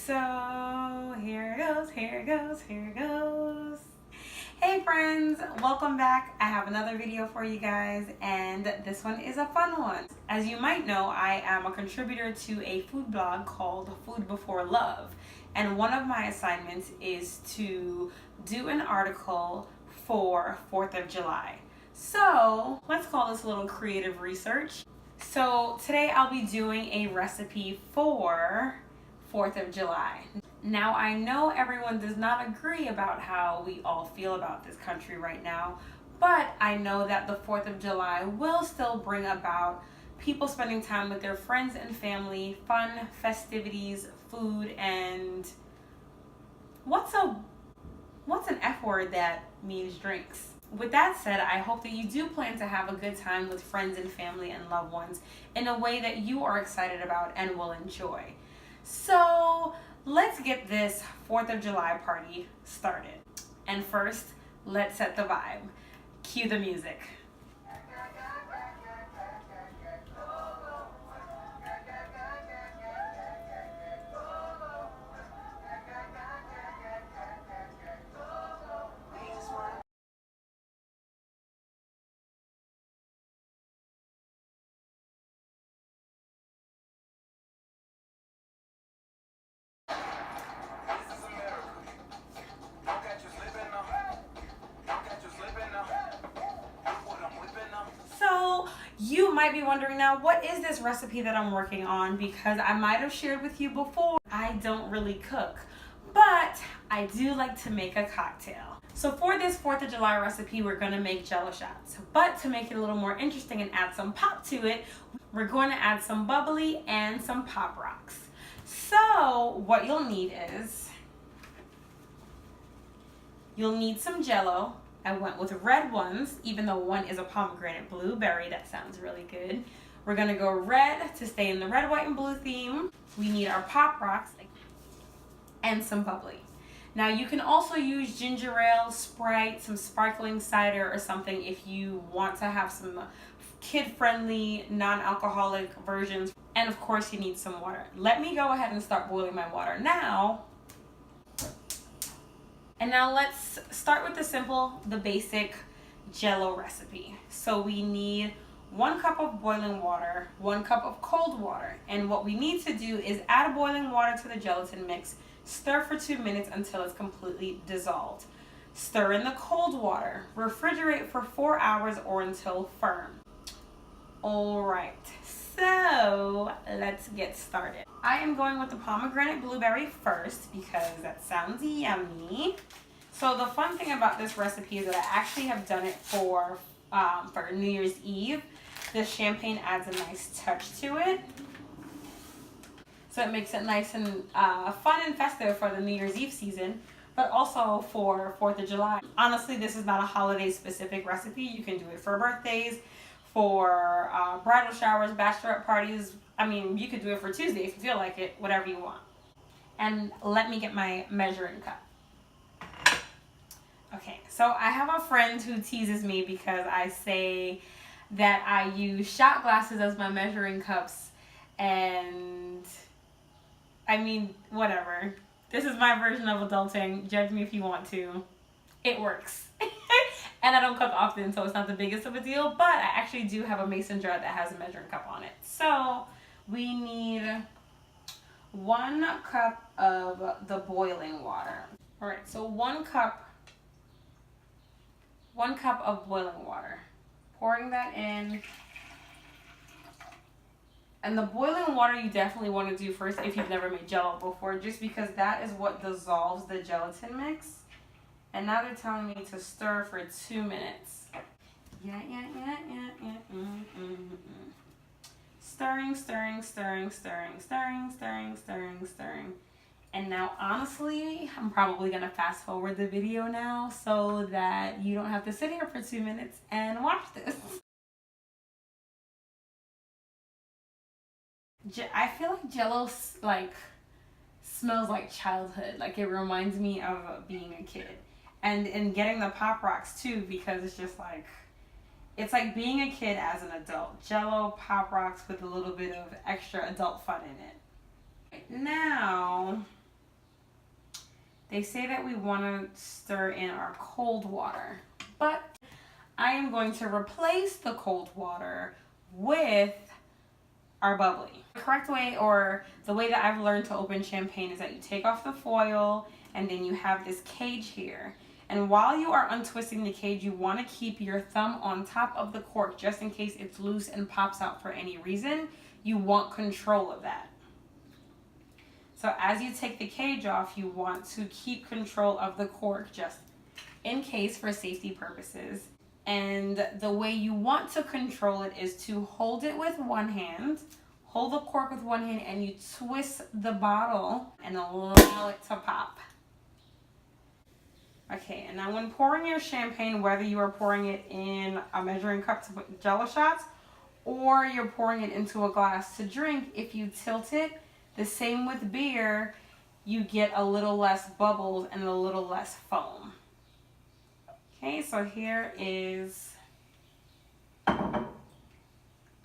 So here it goes, here it goes, here it goes. Hey friends, welcome back. I have another video for you guys, and this one is a fun one. As you might know, I am a contributor to a food blog called Food Before Love, and one of my assignments is to do an article for 4th of July. So let's call this a little creative research. So today I'll be doing a recipe for 4th of July. Now I know everyone does not agree about how we all feel about this country right now, but I know that the 4th of July will still bring about people spending time with their friends and family, fun, festivities, food, and what's an F word that means drinks? With that said, I hope that you do plan to have a good time with friends and family and loved ones in a way that you are excited about and will enjoy. So let's get this 4th of July party started. And first, let's set the vibe. Cue the music. So you might be wondering now, what is this recipe that I'm working on? Because I might have shared with you before, I don't really cook, but I do like to make a cocktail. So for this 4th of July recipe, we're gonna make Jello shots. But to make it a little more interesting and add some pop to it, we're going to add some bubbly and some Pop Rocks. So what you'll need is, you'll need some Jello. I went with red ones, even though one is a pomegranate blueberry. That sounds really good. We're gonna go red to stay in the red, white, and blue theme. We need our Pop Rocks and some bubbly. Now you can also use ginger ale, Sprite, some sparkling cider or something if you want to have some kid-friendly, non-alcoholic versions. And of course you need some water. Let me go ahead and start boiling my water now. And now let's start with the basic Jello recipe. So we need 1 cup of boiling water, 1 cup of cold water. And what we need to do is add boiling water to the gelatin mix, stir for 2 minutes until it's completely dissolved. Stir in the cold water, refrigerate for 4 hours or until firm. All right, so let's get started. I am going with the pomegranate blueberry first because that sounds yummy. So the fun thing about this recipe is that I actually have done it for New Year's Eve. The champagne adds a nice touch to it. So it makes it nice and fun and festive for the New Year's Eve season, but also for 4th of July. Honestly, this is not a holiday specific recipe. You can do it for birthdays, for bridal showers, bachelorette parties. I mean, you could do it for Tuesday if you feel like it, whatever you want. And let me get my measuring cup. Okay, so I have a friend who teases me because I say that I use shot glasses as my measuring cups, and I mean, whatever. This is my version of adulting. Judge me if you want to. It works. And I don't cook often, so it's not the biggest of a deal, but I actually do have a mason jar that has a measuring cup on it. So we need 1 cup of the boiling water. All right, so 1 cup of boiling water. Pouring that in. And the boiling water you definitely want to do first if you've never made Jello before, just because that is what dissolves the gelatin mix. And now they're telling me to stir for 2 minutes. Stirring, stirring, stirring, stirring, stirring, stirring, stirring, stirring. And now, honestly, I'm probably going to fast forward the video now so that you don't have to sit here for 2 minutes and watch this. I feel like Jello smells like childhood. Like it reminds me of being a kid. And getting the Pop Rocks too, because it's just like, it's like being a kid as an adult. Jello, Pop Rocks with a little bit of extra adult fun in it. Now, they say that we want to stir in our cold water, but I am going to replace the cold water with our bubbly. The correct way, or the way that I've learned to open champagne, is that you take off the foil and then you have this cage here. And while you are untwisting the cage, you want to keep your thumb on top of the cork just in case it's loose and pops out for any reason. You want control of that. So as you take the cage off, you want to keep control of the cork just in case, for safety purposes. And the way you want to control it is to hold it with one hand, hold the cork with one hand, and you twist the bottle and allow it to pop. Okay, and now when pouring your champagne, whether you are pouring it in a measuring cup to put Jello shots or you're pouring it into a glass to drink, if you tilt it, the same with beer, you get a little less bubbles and a little less foam. Okay, so here is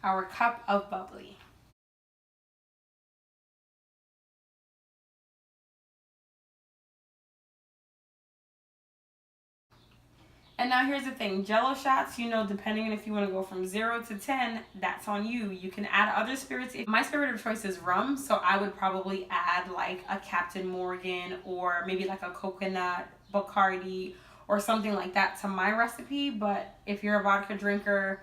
our cup of bubbly. And now here's the thing, Jello shots, you know, depending on if you want to go from 0 to 10, that's on you. You can add other spirits. My spirit of choice is rum, so I would probably add like a Captain Morgan or maybe like a coconut Bacardi or something like that to my recipe. But if you're a vodka drinker,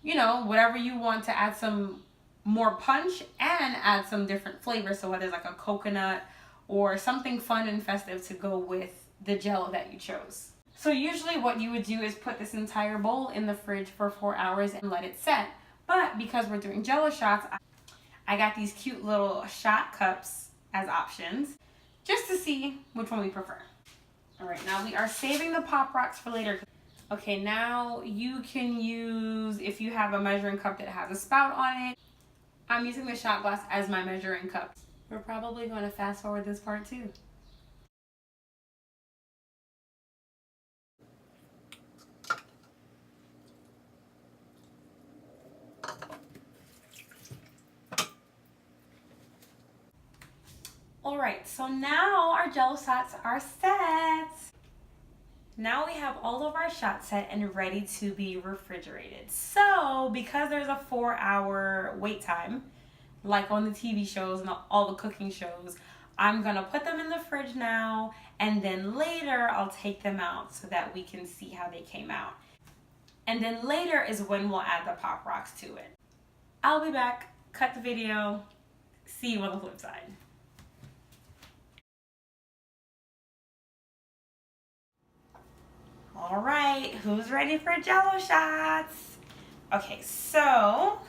you know, whatever you want to add some more punch and add some different flavors. So whether it's like a coconut or something fun and festive to go with the Jello that you chose. So usually what you would do is put this entire bowl in the fridge for 4 hours and let it set. But because we're doing Jello shots, I got these cute little shot cups as options just to see which one we prefer. All right, now we are saving the Pop Rocks for later. Okay, now you can use, if you have a measuring cup that has a spout on it, I'm using the shot glass as my measuring cup. We're probably going to fast forward this part too. Alright, so now our Jello shots are set. Now we have all of our shots set and ready to be refrigerated. So, because there's a 4-hour wait time, like on the TV shows and all the cooking shows, I'm gonna put them in the fridge now, and then later I'll take them out so that we can see how they came out. And then later is when we'll add the Pop Rocks to it. I'll be back, cut the video, see you on the flip side. All right, who's ready for Jello shots? Okay, so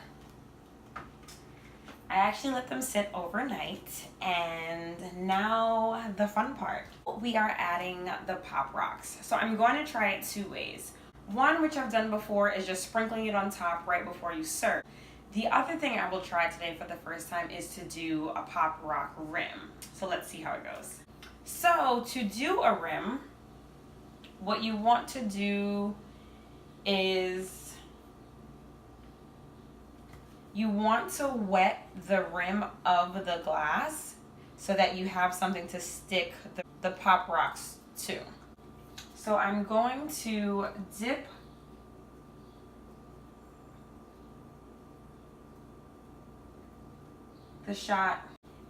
I actually let them sit overnight, and now the fun part. We are adding the Pop Rocks. So I'm going to try it 2 ways. One, which I've done before, is just sprinkling it on top right before you serve. The other thing I will try today for the first time is to do a Pop Rock rim. So let's see how it goes. So to do a rim, what you want to do is you want to wet the rim of the glass so that you have something to stick the Pop Rocks to. So I'm going to dip the shot,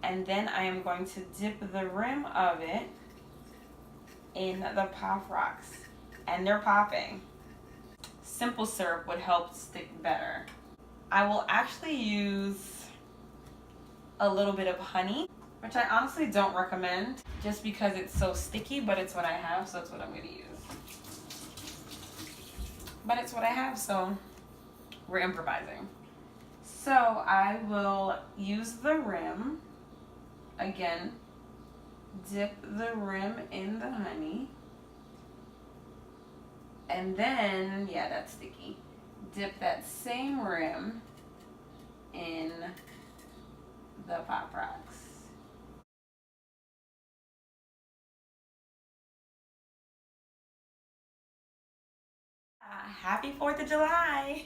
and then I am going to dip the rim of it in the Pop Rocks, and they're popping. Simple syrup would help stick better. I will actually use a little bit of honey, which I honestly don't recommend just because it's so sticky, but it's what I have, so it's what I'm gonna use. But it's what I have, so we're improvising. So I will use the rim, again, dip the rim in the honey, and then, yeah, that's sticky, dip that same rim in the Pop Rocks. Happy 4th of July!